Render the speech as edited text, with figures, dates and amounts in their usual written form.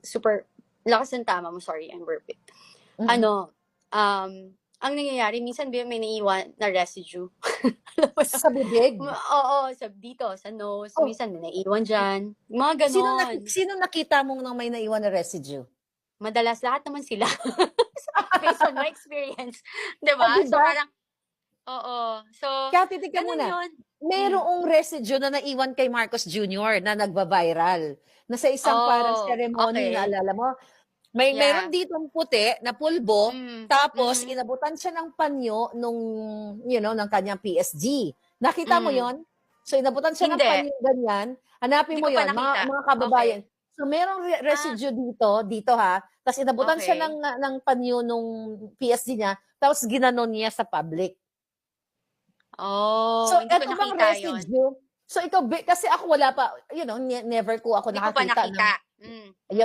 super lakas ng tama mo, sorry, I'm burping. Mm. Ang nangyayari, minsan may naiiwan na residue. Sa bibig? Oo, dito, sa nose, Oh. minsan may naiiwan dyan. Mga ganon. Sino nakita mong may naiwan na residue? Madalas lahat naman sila. Based on my experience. Diba? Diba? So parang, oo. So, Kaya titignan mo ganun na. yun. Merong residue na naiwan kay Marcos Jr. na nagba-viral. Na sa isang parang ceremony, okay. naalala mo? Meron ditong puti na pulbo, tapos inabutan siya ng panyo ng kanyang PSG. Nakita mo yon? So inabutan siya ng panyo ganyan. Hanapin mo yon, mga kababayan. Okay. So merong residue dito ha. Tapos inabutan siya ng panyo nung PSG niya, tapos ginanon niya sa public. Oh, So hindi ko eto bang nakita residue? yun. So ikaw, kasi ako wala pa, never ko ako Hindi ko pa nakakita nakita. ng